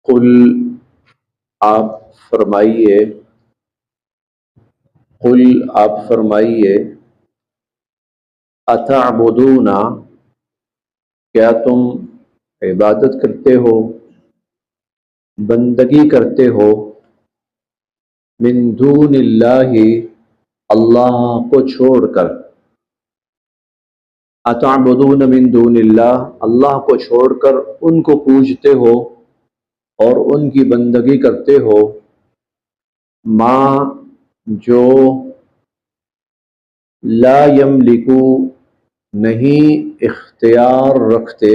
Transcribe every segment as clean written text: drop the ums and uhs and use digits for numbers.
قل آپ فرمائیے، قل آپ فرمائیے، اتعبدون کیا تم عبادت کرتے ہو، بندگی کرتے ہو، من دون اللہ اللہ کو چھوڑ کر، اتعبدون من دون اللہ اللہ کو چھوڑ کر ان کو پوجتے ہو اور ان کی بندگی کرتے ہو، ما جو لا یملکو نہیں اختیار رکھتے،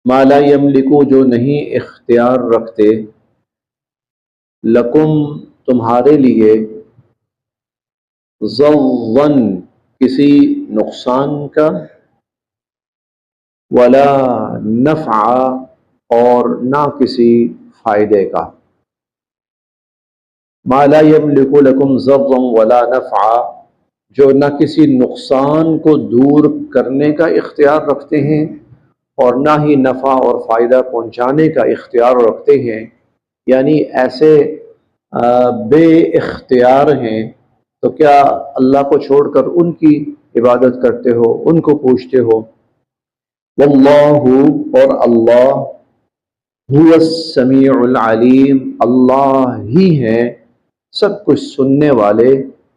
ما لا یملکو جو نہیں اختیار رکھتے، لکم تمہارے لیے، ضرًا کسی نقصان کا، ولا نفع اور نہ کسی فائدے کا، ما لا یملک لکم ضرًا ولا نفع جو نہ کسی نقصان کو دور کرنے کا اختیار رکھتے ہیں اور نہ ہی نفع اور فائدہ پہنچانے کا اختیار رکھتے ہیں، یعنی ایسے بے اختیار ہیں، تو کیا اللہ کو چھوڑ کر ان کی عبادت کرتے ہو، ان کو پوچھتے ہو؟ واللہ اور اللہ، هو السمیع العلیم اللہ ہی ہیں سب کچھ سننے والے،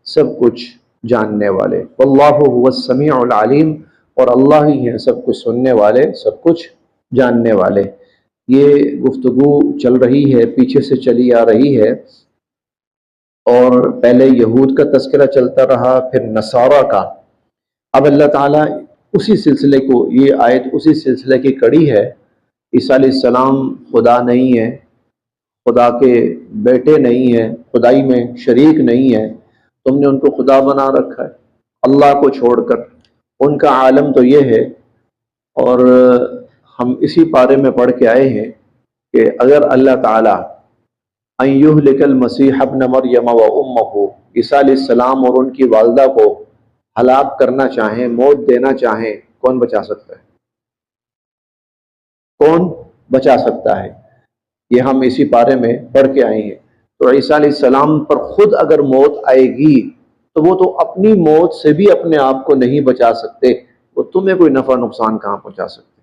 سب کچھ جاننے والے، واللہ هو السمیع العلیم اور اللہ ہی ہیں سب کچھ سننے والے، سب کچھ جاننے والے۔ یہ گفتگو چل رہی ہے، پیچھے سے چلی آ رہی ہے، اور پہلے یہود کا تذکرہ چلتا رہا، پھر نصارہ کا۔ اب اللہ تعالیٰ اسی سلسلے کو، یہ آیت اسی سلسلے کی کڑی ہے۔ عیسیٰ علیہ السلام خدا نہیں ہے، خدا کے بیٹے نہیں ہیں، خدائی میں شریک نہیں ہے، تم نے ان کو خدا بنا رکھا ہے اللہ کو چھوڑ کر۔ ان کا عالم تو یہ ہے، اور ہم اسی پارے میں پڑھ کے آئے ہیں کہ اگر اللہ تعالیٰ ان یہلک المسیح ابن مریم و امہ، عیسیٰ علیہ السلام اور ان کی والدہ کو ہلاک کرنا چاہیں، موت دینا چاہیں، کون بچا سکتا ہے؟ کون بچا سکتا ہے؟ یہ ہم اسی پارے میں پڑھ کے آئے ہیں۔ تو عیسیٰ علیہ السلام پر خود اگر موت آئے گی تو وہ تو اپنی موت سے بھی اپنے آپ کو نہیں بچا سکتے، وہ تمہیں کوئی نفع نقصان کہاں پہنچا سکتے؟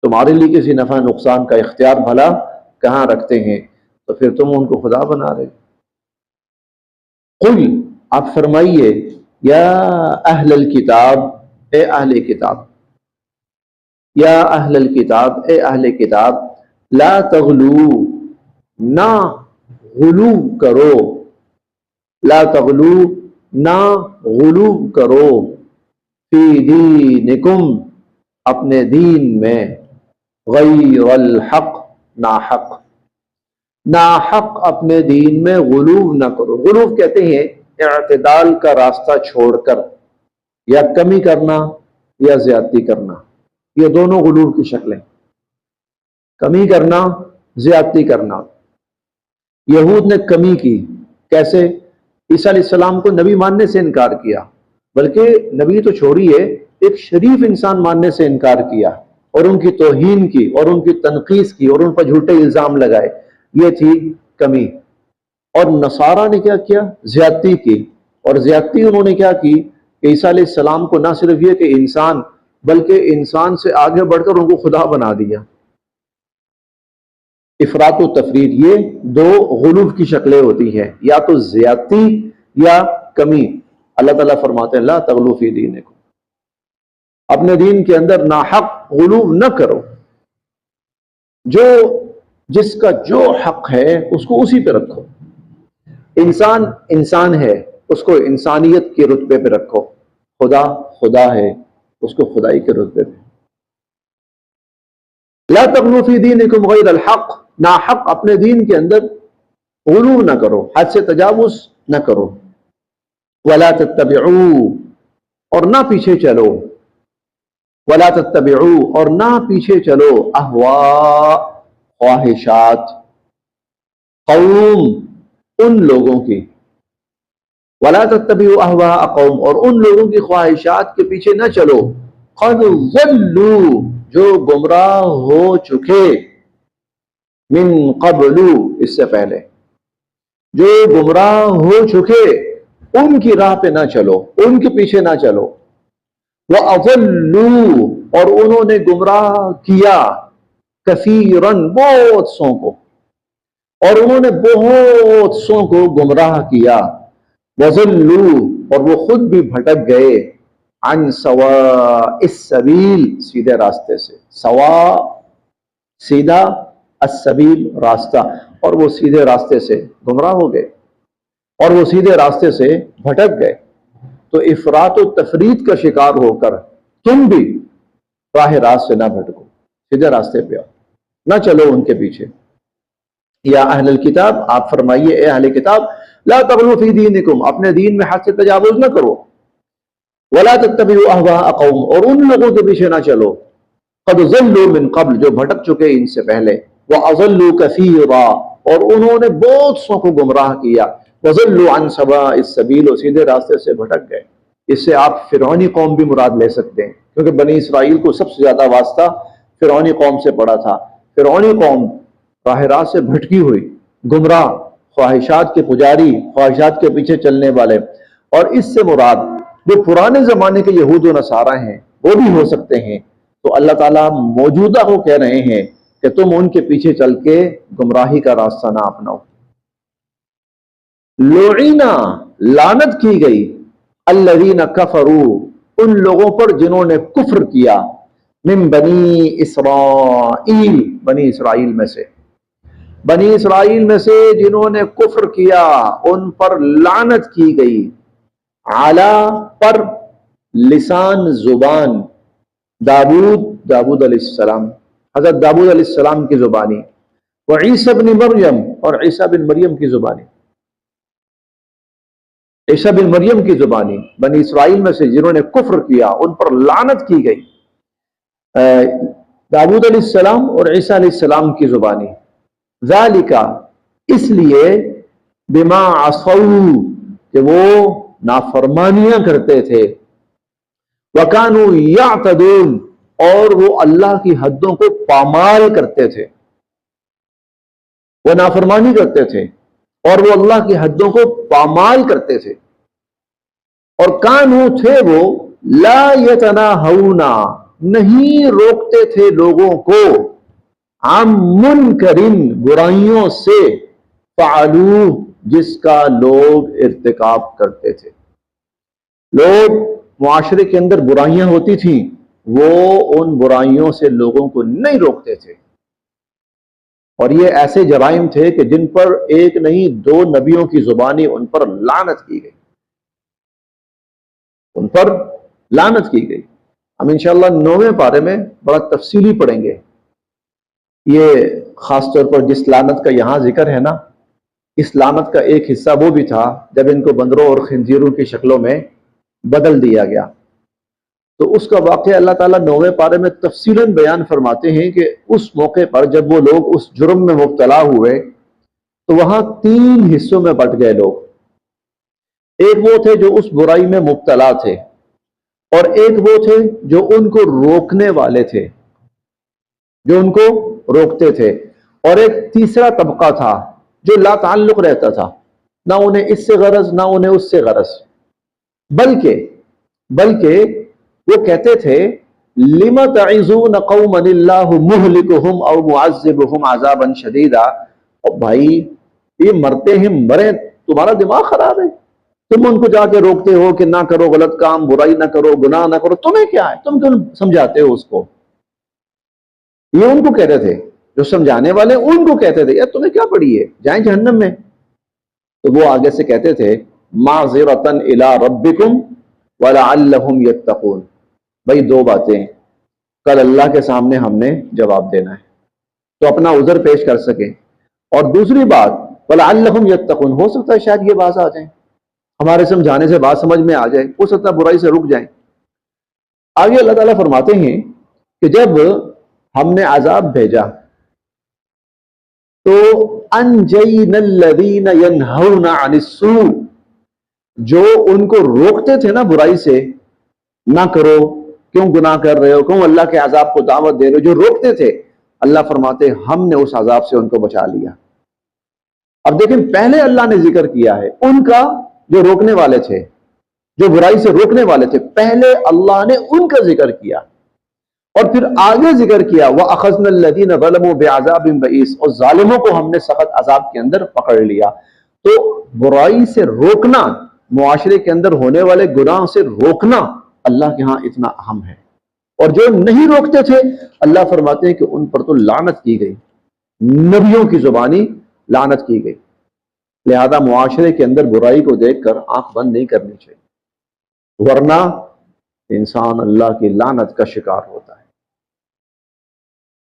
تمہارے لیے کسی نفع نقصان کا اختیار بھلا کہاں رکھتے ہیں؟ تو پھر تم ان کو خدا بنا رہے۔ قل آپ فرمائیے، یا اہل الکتاب اے اہل کتاب، یا اہل الکتاب اے اہل کتاب، لا تغلو نہ غلو کرو، لا تغلو نہ غلو کرو، فی دینکم اپنے دین میں، غیر الحق ناحق، ناحق اپنے دین میں غلو نہ کرو۔ غلو کہتے ہیں اعتدال کا راستہ چھوڑ کر، یا کمی کرنا یا زیادتی کرنا، یہ دونوں غلو کی شکلیں، کمی کرنا، زیادتی کرنا۔ یہود نے کمی کی، کیسے؟ عیسیٰ علیہ السلام کو نبی ماننے سے انکار کیا، بلکہ نبی تو چھوڑیے، ایک شریف انسان ماننے سے انکار کیا، اور ان کی توہین کی اور ان کی تنقیص کی اور ان پر جھوٹے الزام لگائے، یہ تھی کمی۔ اور نصارہ نے کیا کیا؟ زیادتی کی، اور زیادتی انہوں نے کیا کی کہ عیسیٰ علیہ السلام کو نہ صرف یہ کہ انسان، بلکہ انسان سے آگے بڑھ کر ان کو خدا بنا دیا۔ افراط و تفرید، یہ دو غلو کی شکلیں ہوتی ہیں، یا تو زیادتی یا کمی۔ اللہ تعالیٰ فرماتے ہیں لا تغلو فی دینکم، اپنے دین کے اندر ناحق غلو نہ کرو، جو جس کا جو حق ہے اس کو اسی پہ رکھو۔ انسان انسان ہے، اس کو انسانیت کے رتبے پہ رکھو، خدا خدا ہے، اس کو خدائی کے رتبے پہ۔ لا تغلو فی دینکم غیر الحق، ناحق اپنے دین کے اندر غلو نہ کرو، حد سے تجاوز نہ کرو۔ ولا تتبعوا اور نہ پیچھے چلو، ولا تتبعوا اور نہ پیچھے چلو، اہواء خواہشات، قوم ان لوگوں کی، ولا تتبعوا اہواء قوم اور ان لوگوں کی خواہشات کے پیچھے نہ چلو، قد ضلوا جو گمراہ ہو چکے، من قبل، اس سے پہلے جو گمراہ ہو چکے ان کی راہ پہ نہ چلو، ان کے پیچھے نہ چلو، وَأَضَلُّوا، اور انہوں نے گمراہ کیا، کثیرن، بہت سو کو، اور انہوں نے بہت سو کو گمراہ کیا، وَضَلُّوا، اور وہ خود بھی بھٹک گئے، عن سواء السبیل، سیدھے راستے سے، سوا سیدھا، السبیل راستہ، اور وہ سیدھے راستے سے گمراہ ہو گئے، اور وہ سیدھے راستے سے بھٹک گئے۔ تو افراط و تفریط کا شکار ہو کر تم بھی راہ راست سے نہ بھٹکو، سیدھے راستے پہ آؤ، نہ چلو ان کے پیچھے۔ یا اہل الکتاب، آپ فرمائیے اے اہل کتاب، لا تغلوا فی دینکم، اپنے دین میں حد سے تجاوز نہ کرو، ولا تتبعوا اهواء قوم، اور ان لوگوں کے پیچھے نہ چلو، قد ضلوا من قبل، جو بھٹک چکے ان سے پہلے، واضلوا كثيرا، اور انہوں نے بہت سو کو گمراہ کیا، وضلوا عن سواء السبیل، اور سیدھے راستے سے بھٹک گئے۔ اس سے آپ فرعونی قوم بھی مراد لے سکتے ہیں، کیونکہ بنی اسرائیل کو سب سے زیادہ واسطہ فرعونی قوم سے پڑا تھا۔ فرعونی قوم راہ راست سے بھٹکی ہوئی، گمراہ، خواہشات کے پجاری، خواہشات کے پیچھے چلنے والے، اور اس سے مراد جو پرانے زمانے کے یہود و نصارہ ہیں وہ بھی ہو سکتے ہیں۔ تو اللہ تعالیٰ موجودہ کو کہہ رہے ہیں کہ تم ان کے پیچھے چل کے گمراہی کا راستہ نہ اپناؤ۔ لعینا، لعنت کی گئی، الذین کفروا، ان لوگوں پر جنہوں نے کفر کیا، من بنی اسرائیل، بنی اسرائیل میں سے، بنی اسرائیل میں سے جنہوں نے کفر کیا ان پر لعنت کی گئی، علی، پر، لسان، زبان، داود علیہ السلام، حضرت داود علیہ السلام کی زبانی، وعیسیٰ بن مریم، اور عیسیٰ بن مریم کی زبانی، عیسیٰ بن مریم کی زبانی، بنی اسرائیل میں سے جنہوں نے کفر کیا ان پر لعنت کی گئی، داود علیہ السلام اور عیسیٰ علیہ السلام کی زبانی، ذالک، اس لیے، بما عصوا، کہ وہ نافرمانیاں کرتے تھے، وَكَانُوا يَعْتَدُونَ، اور وہ اللہ کی حدوں کو پامال کرتے تھے، وہ نافرمانی کرتے تھے اور وہ اللہ کی حدوں کو پامال کرتے تھے، اور کانو، تھے وہ، لا یتناہون، نہیں روکتے تھے لوگوں کو، عن منکر، برائیوں سے، فعلوہ، جس کا لوگ ارتکاب کرتے تھے۔ لوگ معاشرے کے اندر برائیاں ہوتی تھیں، وہ ان برائیوں سے لوگوں کو نہیں روکتے تھے، اور یہ ایسے جرائم تھے کہ جن پر ایک نہیں دو نبیوں کی زبانی ان پر لعنت کی گئی، ان پر لعنت کی گئی۔ ہم انشاءاللہ 9ویں پارے میں بڑا تفصیلی پڑھیں گے، یہ خاص طور پر جس لعنت کا یہاں ذکر ہے نا، اس لعنت کا ایک حصہ وہ بھی تھا جب ان کو بندروں اور خنزیروں کی شکلوں میں بدل دیا گیا، تو اس کا واقعہ اللہ تعالیٰ 9ویں پارے میں تفصیلاً بیان فرماتے ہیں کہ اس موقع پر جب وہ لوگ اس جرم میں مبتلا ہوئے تو وہاں 3 حصوں میں بٹ گئے لوگ۔ ایک وہ تھے جو اس برائی میں مبتلا تھے، اور ایک وہ تھے جو ان کو روکنے والے تھے، جو ان کو روکتے تھے، اور ایک تیسرا طبقہ تھا جو لا تعلق رہتا تھا، نہ انہیں اس سے غرض نہ انہیں اس سے غرض، بلکہ وہ کہتے تھے لم تعظون قوما اللہ مہلکہم او معذبہم عذابا شدیدا، اور بھائی یہ مرتے ہیں مریں، تمہارا دماغ خراب ہے، تم ان کو جا کے روکتے ہو کہ نہ کرو غلط کام، برائی نہ کرو، گناہ نہ کرو، تمہیں کیا ہے، تم کیوں سمجھاتے ہو اس کو؟ یہ ان کو کہتے تھے، جو سمجھانے والے ان کو کہتے تھے یار تمہیں کیا پڑی ہے، جائیں جہنم میں۔ تو وہ آگے سے کہتے تھے معذرۃ الی ربکم ولعلہم یتقون، بھائی 2 باتیں ہیں، کل اللہ کے سامنے ہم نے جواب دینا ہے تو اپنا عذر پیش کر سکیں، اور دوسری بات ولعلہم یتقون، ہو سکتا ہے شاید یہ باز آ جائیں، ہمارے سمجھانے سے بات سمجھ میں آ جائے، ہو سکتا ہے برائی سے رک جائیں۔ آگے اللہ تعالیٰ فرماتے ہیں کہ جب ہم نے عذاب بھیجا تو انجینا الذین ینہون عن السوء، جو ان کو روکتے تھے نا برائی سے، نہ کرو، کیوں گناہ کر رہے ہو، کیوں اللہ کے عذاب کو دعوت دے رہے ہو، جو روکتے تھے، اللہ فرماتے ہیں ہم نے اس عذاب سے ان کو بچا لیا۔ اب دیکھیں پہلے اللہ نے ذکر کیا ہے ان کا جو روکنے والے تھے، جو برائی سے روکنے والے تھے، پہلے اللہ نے ان کا ذکر کیا اور پھر آگے ذکر کیا وَأَخَذْنَا الَّذِينَ ظَلَمُوا بِعَذَابٍ بَئِيسٍ، اور ظالموں کو ہم نے سخت عذاب کے اندر پکڑ لیا۔ تو برائی سے روکنا، معاشرے کے اندر ہونے والے گناہ سے روکنا اللہ کے ہاں اتنا اہم ہے، اور جو نہیں روکتے تھے اللہ فرماتے ہیں کہ ان پر تو لعنت کی گئی، نبیوں کی زبانی لعنت کی گئی۔ لہذا معاشرے کے اندر برائی کو دیکھ کر آنکھ بند نہیں کرنی چاہیے، ورنہ انسان اللہ کی لعنت کا شکار ہوتا ہے،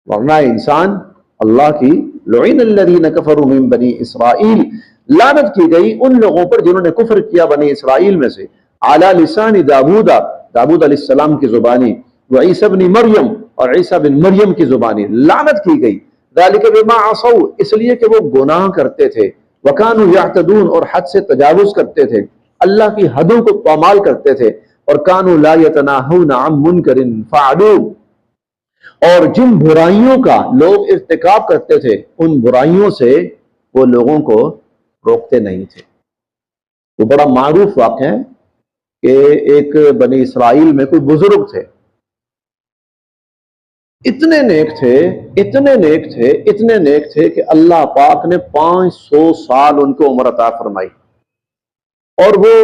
ورنہ انسان اللہ کی لعن الذین کفروا من بنی اسرائیل، لعنت کی گئی ان لوگوں پر جنہوں نے کفر کیا بنی اسرائیل میں سے، علی لسان داود، داود علیہ السلام کی زبانی، وعیسی بن مریم، اور عیسیٰ بن مریم کی زبانی لعنت کی گئی۔ ذالک بما عصوا، اس لیے کہ وہ گناہ کرتے تھے، وکانوا یعتدون، اور حد سے تجاوز کرتے تھے، اللہ کی حدوں کو پامال کرتے تھے، اور کانوا لا یتناہون عن منکر فعلوہ، اور جن برائیوں کا لوگ ارتکاب کرتے تھے ان برائیوں سے وہ لوگوں کو روکتے نہیں تھے۔ وہ بڑا معروف واقعہ ہے کہ ایک بنی اسرائیل میں کوئی بزرگ تھے، اتنے نیک تھے، اتنے نیک تھے، اتنے نیک تھے کہ اللہ پاک نے 500 سال ان کو عمر عطا فرمائی، اور وہ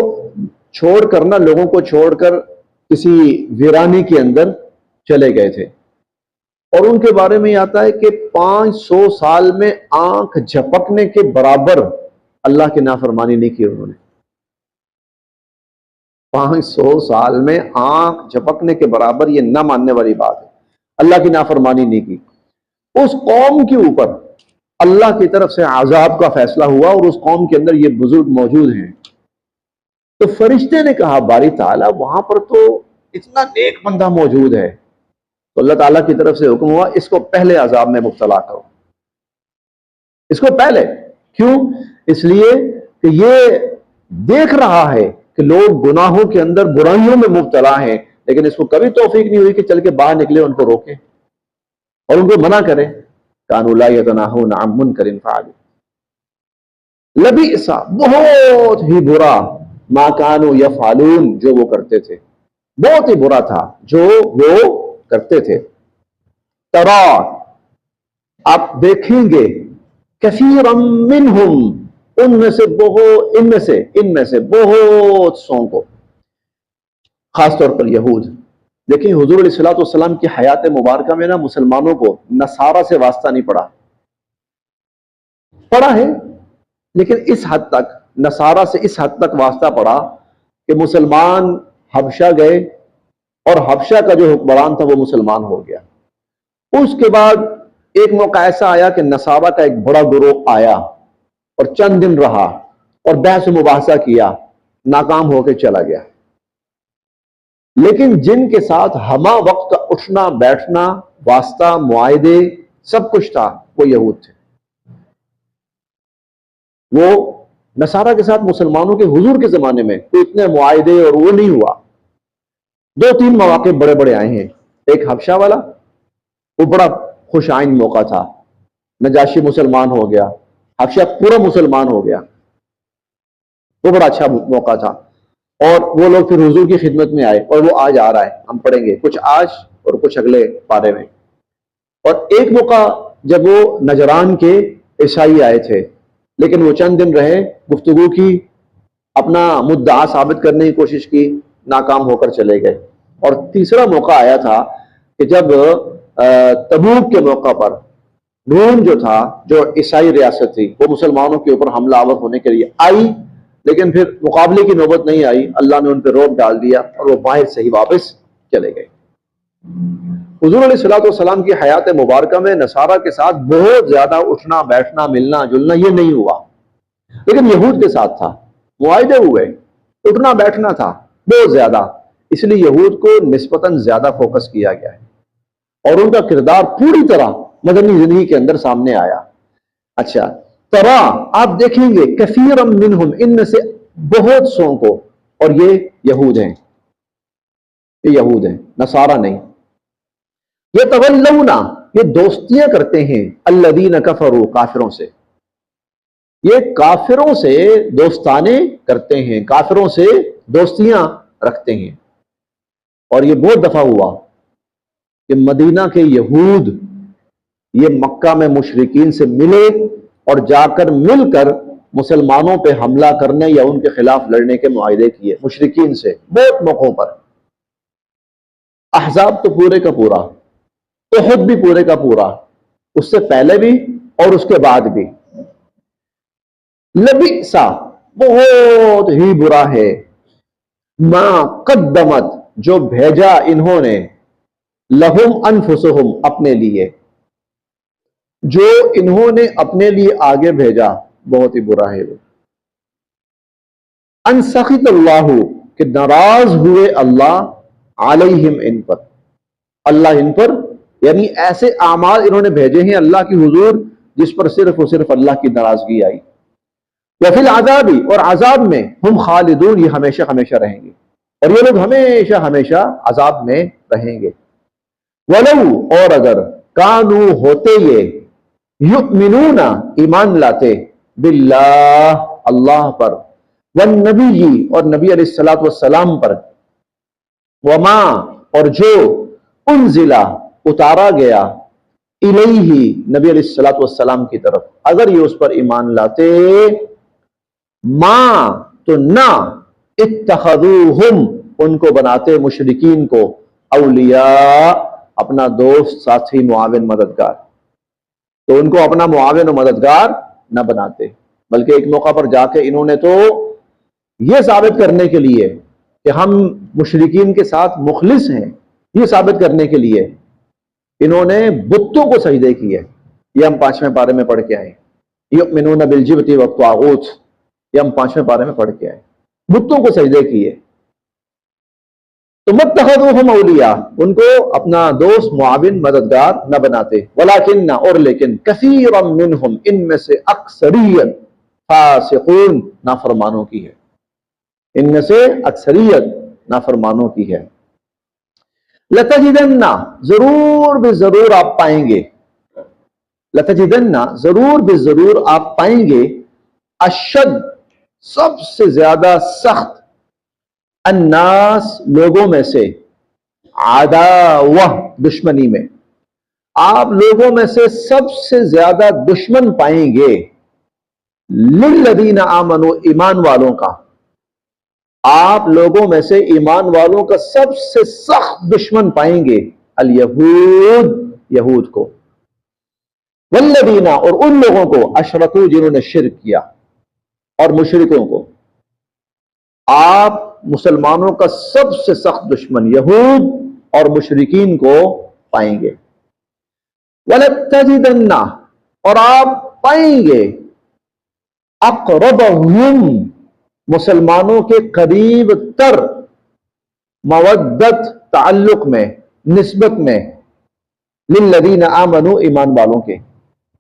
چھوڑ کر نہ لوگوں کو چھوڑ کر کسی ویرانی کے اندر چلے گئے تھے، اور ان کے بارے میں یہ آتا ہے کہ 500 سال میں آنکھ جھپکنے کے برابر اللہ کی نافرمانی نہیں کی انہوں نے۔ 500 سال میں آنکھ جھپکنے کے برابر، یہ نہ ماننے والی بات ہے، اللہ کی نافرمانی نہیں کی۔ اس قوم کے اوپر اللہ کی طرف سے عذاب کا فیصلہ ہوا، اور اس قوم کے اندر یہ بزرگ موجود ہیں۔ تو فرشتے نے کہا باری تعالیٰ وہاں پر تو اتنا نیک بندہ موجود ہے، تو اللہ تعالیٰ کی طرف سے حکم ہوا اس کو پہلے عذاب میں مبتلا کرو، اس کو پہلے۔ کیوں؟ اس لیے کہ یہ دیکھ رہا ہے کہ لوگ گناہوں کے اندر برائیوں میں مبتلا ہیں، لیکن اس کو کبھی توفیق نہیں ہوئی کہ چل کے باہر نکلے، ان کو روکے اور ان کو منع کرے۔ کانوا لا یتناہون عن منکر فعلوہ، لبئس، بہت ہی برا، ما کانوا یفعلون، جو وہ کرتے تھے، بہت ہی برا تھا جو وہ کرتے تھے۔ ترا، آپ دیکھیں گے، کثیرا منہم، ان میں سے بہت سوں کو، خاص طور پر یہود۔ دیکھیں حضور علیہ الصلوۃ والسلام کی حیات مبارکہ میں نا مسلمانوں کو نصارہ سے واسطہ نہیں پڑا ہے، لیکن اس حد تک نصارہ سے اس حد تک واسطہ پڑا کہ مسلمان حبشہ گئے، اور حبشہ کا جو حکمران تھا وہ مسلمان ہو گیا۔ اس کے بعد ایک موقع ایسا آیا کہ نصارہ کا ایک بڑا گروہ آیا اور چند دن رہا اور بحث و مباحثہ کیا، ناکام ہو کے چلا گیا۔ لیکن جن کے ساتھ ہمہ وقت کا اٹھنا بیٹھنا، واسطہ، معاہدے، سب کچھ تھا، وہ یہود تھے۔ وہ نصارہ کے ساتھ مسلمانوں کے حضور کے زمانے میں کوئی اتنے معاہدے اور وہ نہیں ہوا۔ 2-3 مواقع بڑے بڑے آئے ہیں۔ ایک حبشہ والا، وہ بڑا خوش آئند موقع تھا، نجاشی مسلمان ہو گیا، حبشہ پورا مسلمان ہو گیا، وہ بڑا اچھا موقع تھا، اور وہ لوگ پھر حضور کی خدمت میں آئے، اور وہ آج آ رہا ہے، ہم پڑھیں گے کچھ آج اور کچھ اگلے پارے میں۔ اور ایک موقع جب وہ نجران کے عیسائی آئے تھے، لیکن وہ چند دن رہے، گفتگو کی، اپنا مدعا ثابت کرنے کی کوشش کی، ناکام ہو کر چلے گئے۔ اور تیسرا موقع آیا تھا کہ جب تبوک کے موقع پر روم جو تھا، جو عیسائی ریاست تھی، وہ مسلمانوں کے اوپر حملہ آور ہونے کے لیے آئی، لیکن پھر مقابلے کی نوبت نہیں آئی، اللہ نے ان پہ روب ڈال دیا اور وہ باہر سے ہی واپس چلے گئے۔ حضور علیہ الصلوۃ والسلام کی حیات مبارکہ میں نصارہ کے ساتھ بہت زیادہ اٹھنا بیٹھنا، ملنا جلنا یہ نہیں ہوا، لیکن یہود کے ساتھ تھا، معاہدے ہوئے، اٹھنا بیٹھنا تھا بہت زیادہ، اس لیے یہود کو نسبتاً زیادہ فوکس کیا گیا ہے، اور ان کا کردار پوری طرح مدنی زندگی کے اندر سامنے آیا۔ اچھا، ترا، آپ دیکھیں گے، کثیرا منہم، ان میں سے بہت سوں کو، اور یہ یہود ہیں، یہ یہود ہیں، نصارہ نہیں۔ یتولون، یہ دوستیاں کرتے ہیں الذین کفروا، کافروں سے، یہ کافروں سے دوستانے کرتے ہیں، کافروں سے دوستیاں رکھتے ہیں۔ اور یہ بہت دفعہ ہوا کہ مدینہ کے یہود یہ مکہ میں مشرکین سے ملے اور جا کر مل کر مسلمانوں پہ حملہ کرنے یا ان کے خلاف لڑنے کے معاہدے کیے مشرکین سے بہت موقعوں پر۔ احزاب تو پورے کا پورا، احد بھی پورے کا پورا، اس سے پہلے بھی اور اس کے بعد بھی۔ لبئسا، بہت ہی برا ہے، ما قدمت، جو بھیجا انہوں نے، لہم انفسہم، اپنے لیے، جو انہوں نے اپنے لیے آگے بھیجا بہت ہی برا ہے وہ۔ ان سخط اللہ، کہ ناراض ہوئے اللہ، علیہم، ان پر، اللہ ان پر، یعنی ایسے اعمال انہوں نے بھیجے ہیں اللہ کی حضور جس پر صرف اور صرف اللہ کی ناراضگی آئی۔ وفی العذاب، اور عذاب میں، ہم خالدون، یہ ہمیشہ ہمیشہ رہیں گے، اور یہ لوگ ہمیشہ ہمیشہ عذاب میں رہیں گے۔ ولو، اور اگر، کانو، ہوتے یہ، یؤمنون، ایمان لاتے، باللہ، اللہ پر، والنبی، اور نبی علیہ الصلوۃ والسلام پر، وما، اور جو، انزلہ، اتارا گیا، الیہ، نبی علیہ الصلوۃ والسلام کی طرف، اگر یہ اس پر ایمان لاتے، ما، تو نہ، اتخذوہم، ان کو بناتے مشرکین کو، اولیاء، اپنا دوست، ساتھی، معاون، مددگار، تو ان کو اپنا معاون و مددگار نہ بناتے، بلکہ ایک موقع پر جا کے انہوں نے تو یہ ثابت کرنے کے لیے کہ ہم مشرکین کے ساتھ مخلص ہیں، یہ ثابت کرنے کے لیے انہوں نے بتوں کو سجدے کیے۔ یہ ہم 5ویں پارے میں پڑھ کے آئے، یؤمنون بالجبت والطاغوت، یہ ہم 5ویں پارے میں پڑھ کے آئے، بتوں کو سجدے کیے۔ تو متخذوہم اولیاء، ان کو اپنا دوست، معاون، مددگار نہ بناتے، ولیکن، اور لیکن، کثیرا منہم، ان میں سے اکثریت، فاسقون، نافرمانوں کی ہے، ان میں سے اکثریت نافرمانوں کی ہے۔ لتجدن، ضرور بے ضرور آپ پائیں گے، لتجدن، ضرور بے ضرور آپ پائیں گے، اشد، سب سے زیادہ سخت، الناس، لوگوں میں سے، عداوہ، دشمنی میں، آپ لوگوں میں سے سب سے زیادہ دشمن پائیں گے، للذین آمنوا، ایمان والوں کا، آپ لوگوں میں سے ایمان والوں کا سب سے سخت دشمن پائیں گے، الیہود، یہود کو، والذین، اور ان لوگوں کو، اشرکوا، جنہوں نے شرک کیا، اور مشرکوں کو، آپ مسلمانوں کا سب سے سخت دشمن یہود اور مشرکین کو پائیں گے۔ وَلَتَجِدَنَّ، اور آپ پائیں گے، اقربہم، مسلمانوں کے قریب تر، مودت، تعلق میں، نسبت میں، للذین آمنوا، ایمان والوں کے،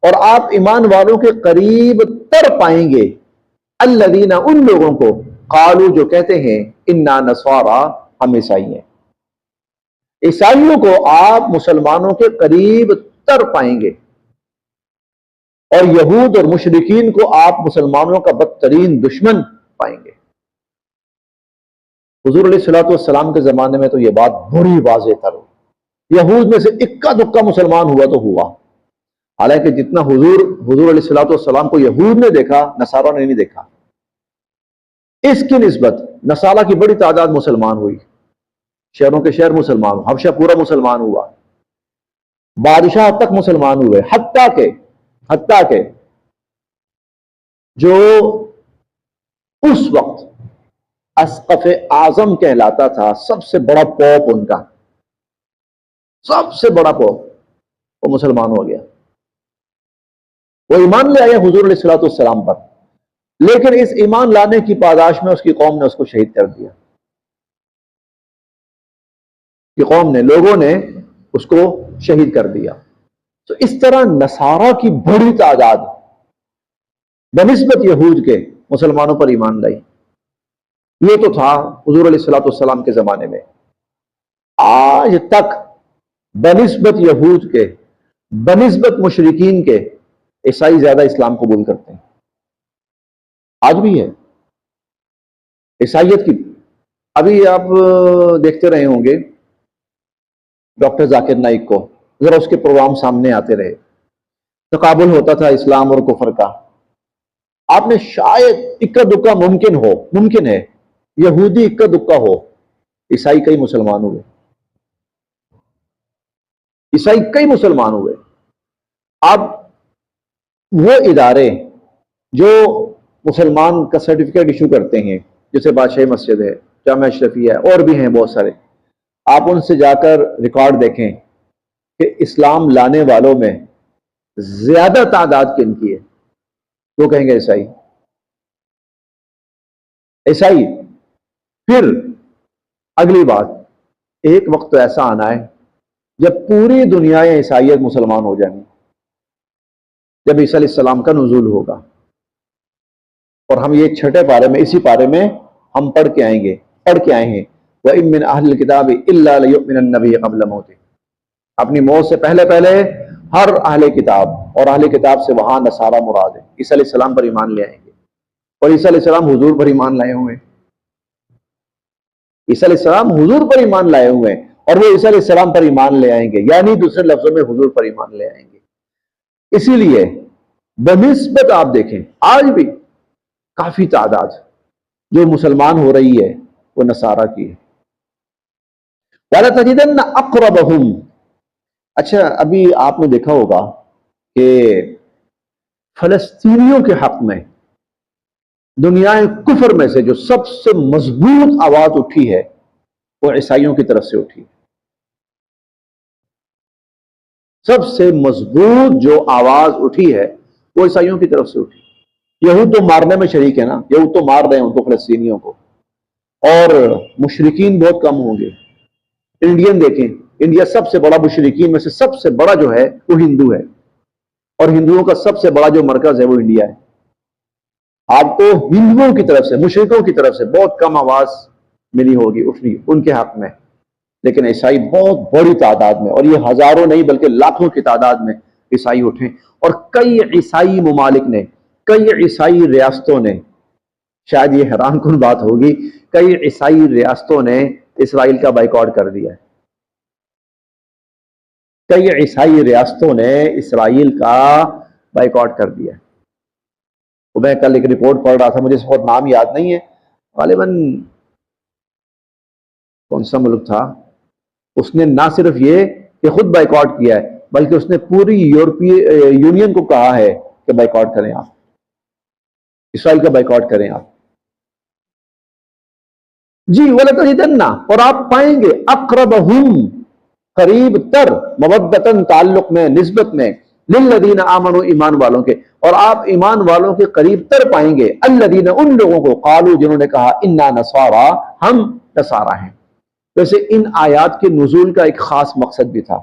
اور آپ ایمان والوں کے قریب تر پائیں گے، الذین، ان لوگوں کو، قالوا، جو کہتے ہیں، انا نصارا، ہم عیسائی ہیں، عیسائیوں کو آپ مسلمانوں کے قریب تر پائیں گے، اور یہود اور مشرکین کو آپ مسلمانوں کا بدترین دشمن پائیں گے۔ حضور علیہ الصلوۃ والسلام کے زمانے میں تو یہ بات بڑی واضح تر ہوئی، یہود میں سے اکا دکا مسلمان ہوا تو ہوا، حالانکہ جتنا حضور علیہ الصلوۃ والسلام کو یہود نے دیکھا، نصارہ نے نہیں دیکھا۔ اس کی نسبت نصارہ کی بڑی تعداد مسلمان ہوئی، شہروں کے شہر مسلمان، حبشہ پورا مسلمان ہوا، بادشاہ تک مسلمان ہوئے، حتیٰ کہ جو اس وقت اسقف اعظم کہلاتا تھا، سب سے بڑا پوپ، ان کا سب سے بڑا پوپ، وہ مسلمان ہو گیا، وہ ایمان لے آیا حضور علیہ الصلوۃ والسلام پر، لیکن اس ایمان لانے کی پاداش میں اس کی قوم نے اس کو شہید کر دیا، کہ قوم نے، لوگوں نے اس کو شہید کر دیا۔ تو اس طرح نصارہ کی بڑی تعداد بنسبت یہود کے مسلمانوں پر ایمان لائی۔ یہ تو تھا حضور علیہ الصلوۃ والسلام کے زمانے میں۔ آج تک بنسبت یہود کے بنسبت مشرکین کے عیسائی زیادہ اسلام قبول کرتے ہیں، آج بھی ہے عیسائیت کی۔ ابھی آپ دیکھتے رہے ہوں گے ڈاکٹر ذاکر نائک کو، ذرا اس کے پروگرام سامنے آتے رہے، تقابل ہوتا تھا اسلام اور کفر کا۔ آپ نے شاید اکا دکا ممکن ہے یہودی اکا دکا ہو، عیسائی کئی مسلمان ہوئے، عیسائی کئی مسلمان ہوئے۔ آپ وہ ادارے جو مسلمان کا سرٹیفکیٹ ایشو کرتے ہیں، جیسے بادشاہی مسجد ہے، جامعہ اشرفیہ ہے، اور بھی ہیں بہت سارے، آپ ان سے جا کر ریکارڈ دیکھیں کہ اسلام لانے والوں میں زیادہ تعداد کن کی ہے، وہ کہیں گے عیسائی، عیسائی۔ پھر اگلی بات، ایک وقت تو ایسا آنا ہے جب پوری دنیا عیسائیت مسلمان ہو جائیں گے، جب عیسیٰ علیہ السلام کا نزول ہوگا، اور ہم یہ چھٹے پارے میں، اسی پارے میں ہم پڑھ کے آئے ہیں، وَإِن مِّنْ أَهْلِ الْكِتَابِ إِلَّا لَيُؤْمِنَنَّ بِهِ قَبْلَ مَوْتِهِ، اپنی موت سے پہلے ہر اہل کتاب، اور اہل کتاب سے وہاں نصارہ مراد ہے، عیسیٰ علیہ السلام پر ایمان لے آئیں گے، اور عیسیٰ علیہ السلام حضور پر ایمان لائے ہوئے ہیں، عیسیٰ علیہ السلام حضور پر ایمان لائے ہوئے ہیں، اور وہ عیسیٰ علیہ السلام پر ایمان لے آئیں گے، یعنی دوسرے لفظوں میں حضور پر ایمان لے آئیں گے۔ اسی لیے بنسبت آپ دیکھیں آج بھی کافی تعداد جو مسلمان ہو رہی ہے وہ نصارہ کی ہے۔ وَلَتَجِدَنَّ أَقْرَبَهُمْ، اچھا ابھی آپ نے دیکھا ہوگا کہ فلسطینیوں کے حق میں دنیا کفر میں سے جو سب سے مضبوط آواز اٹھی ہے وہ عیسائیوں کی طرف سے اٹھی ہے۔ سب سے مضبوط جو آواز اٹھی ہے وہ عیسائیوں کی طرف سے اٹھی۔ یہود تو مارنے میں شریک ہے نا، یہود تو مار رہے ہیں ان کو، فلسطینیوں کو، اور مشرکین بہت کم ہوں گے۔ انڈین دیکھیں، انڈیا سب سے بڑا مشرکین میں سے سب سے بڑا جو ہے وہ ہندو ہے، اور ہندوؤں کا سب سے بڑا جو مرکز ہے وہ انڈیا ہے۔ آپ کو ہندوؤں کی طرف سے، مشرکوں کی طرف سے بہت کم آواز ملی ہوگی اٹھنی ان کے حق میں، لیکن عیسائی بہت بڑی تعداد میں، اور یہ ہزاروں نہیں بلکہ لاکھوں کی تعداد میں عیسائی اٹھے، اور کئی عیسائی ممالک نے، کئی عیسائی ریاستوں نے، شاید یہ حیران کن بات ہوگی، کئی عیسائی ریاستوں نے اسرائیل کا بائیکاٹ کر دیا ہے۔ کئی عیسائی ریاستوں نے اسرائیل کا بائیکاٹ کر دیا ہے۔ میں کل ایک رپورٹ پڑھ رہا تھا، مجھے اس وقت نام یاد نہیں ہے، غالباً کون سا ملک تھا، اس نے نہ صرف یہ کہ خود بائیکاٹ کیا ہے بلکہ اس نے پوری یورپی یونین کو کہا ہے کہ بائیکاٹ کریں، آپ اسرائیل کا بائیکاٹ کریں آپ۔ جی وَلَتَجِدَنَّ، اور آپ پائیں گے، اقربہم، قریب تر، مودتاً تعلق میں، نسبت میں، للذین آمنوا، ایمان والوں کے، اور آپ ایمان والوں کے قریب تر پائیں گے، الذین، ان لوگوں کو، قالوا، جنہوں نے کہا، انا نصارا، ہم نصارہ ہیں۔ ویسے ان آیات کے نزول کا ایک خاص مقصد بھی تھا،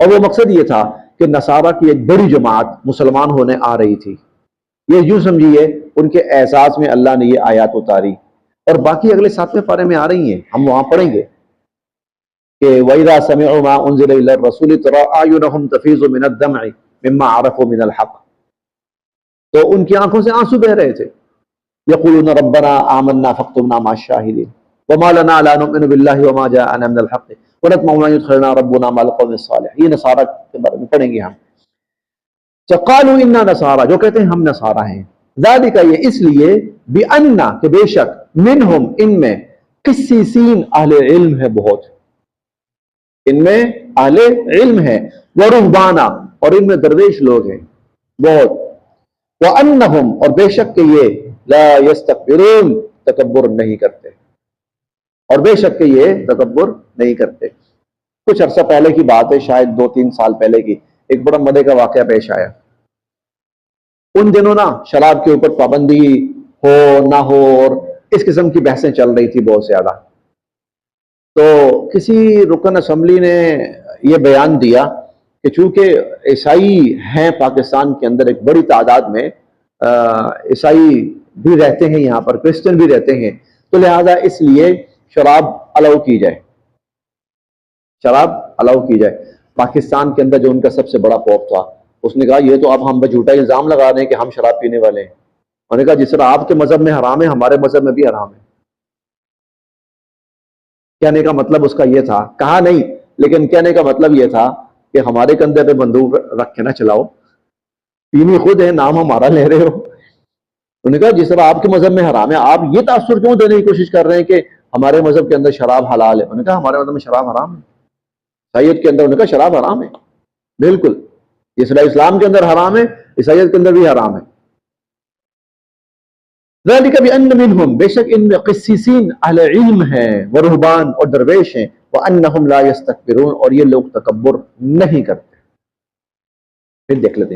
اور وہ مقصد یہ تھا کہ نصارہ کی ایک بڑی جماعت مسلمان ہونے آ رہی تھی، یہ یوں سمجھیے ان کے اعزاز میں اللہ نے یہ آیات اتاری، اور باقی اگلے 7ویں پارے میں آ رہی ہیں، ہم وہاں پڑھیں گے کہ وَإِذَا سَمِعُوا مَا أُنزِلَ إِلَى الرَّسُولِ تَرَىٰ أَعْيُنَهُمْ تَفِيضُ مِنَ الدَّمْعِ مِمَّا عَرَفُوا مِنَ الْحَقِّ، تو ان کی آنکھوں سے آنسو بہ رہے تھے، يَقُولُونَ رَبَّنَا آمَنَّا فَاكْتُبْنَا مَعَ الشَّاهِدِينَ وَمَا لَنَا لَا نُؤْمِنُ بِاللَّهِ وَمَا جَاءَنَا مِنَ الْحَقِّ وَنَطْمَعُ أَن يُدْخِلَنَا رَبُّنَا مَعَ الْقَوْمِ الصَّالِحِينَ۔ یہ نصارہ کے بارے میں پڑھیں گے ہم، قالوا انا نصارى، جو کہتے ہیں ہم نصارہ ہیں، ذالک، یہ اس لیے، بِأَنَّ، کہ بے شک، منہم، ان میں، قسیسین، اہل علم ہے بہت، ان میں اہل علم ہے، ورہبانا، اور ان میں درویش لوگ ہیں بہت، وَأَنَّهُمْ، اور بے شک کہ یہ، لا يستكبرون، تکبر نہیں کرتے، اور بے شک کہ یہ تکبر نہیں کرتے۔ کچھ عرصہ پہلے کی بات ہے، شاید 2-3 سال پہلے کی، ایک بڑا مدے کا واقعہ پیش آیا۔ ان دنوں نا شراب کے اوپر پابندی ہو نہ ہو، اور اس قسم کی بحثیں چل رہی تھی بہت زیادہ، تو کسی رکن اسمبلی نے یہ بیان دیا کہ چونکہ عیسائی ہیں پاکستان کے اندر ایک بڑی تعداد میں، عیسائی بھی رہتے ہیں یہاں پر، کرسچن بھی رہتے ہیں، تو لہذا اس لیے شراب الاؤ کی جائے، شراب الاؤ کی جائے۔ پاکستان کے اندر جو ان کا سب سے بڑا پوپ تھا، اس نے کہا یہ تو اب ہم پہ جھوٹا الزام لگا رہے ہیں کہ ہم شراب پینے والے ہیں. انہوں نے کہا جس طرح آپ کے مذہب میں حرام ہے ہمارے مذہب میں بھی حرام ہے. کہنے کا مطلب اس کا یہ تھا، کہا نہیں لیکن کہنے کا مطلب یہ تھا کہ ہمارے کندھے پہ بندوق رکھ کے نہ چلاؤ، پینی خود ہے، نام ہمارا لے رہے ہو. انہوں نے کہا جس طرح آپ کے مذہب میں حرام ہے آپ یہ تاثر کیوں دینے کی کوشش کر رہے ہیں کہ ہمارے مذہب کے اندر شراب حلال ہے. انہوں نے کہا ہمارے مذہب میں شراب حرام ہے. عیسائیت کے اندر انہوں نے کہا شراب حرام ہے. بالکل جس طرح اسلام کے اندر حرام ہے عیسائیت کے اندر بھی حرام ہے. ذالک بان منہم، بے شک ان میں قسیسین اہل علم ہیں، ورہبان اور درویش ہیں، وانہم لا یستکبرون اور یہ لوگ تکبر نہیں کرتے. پھر دیکھ لیتے ہیں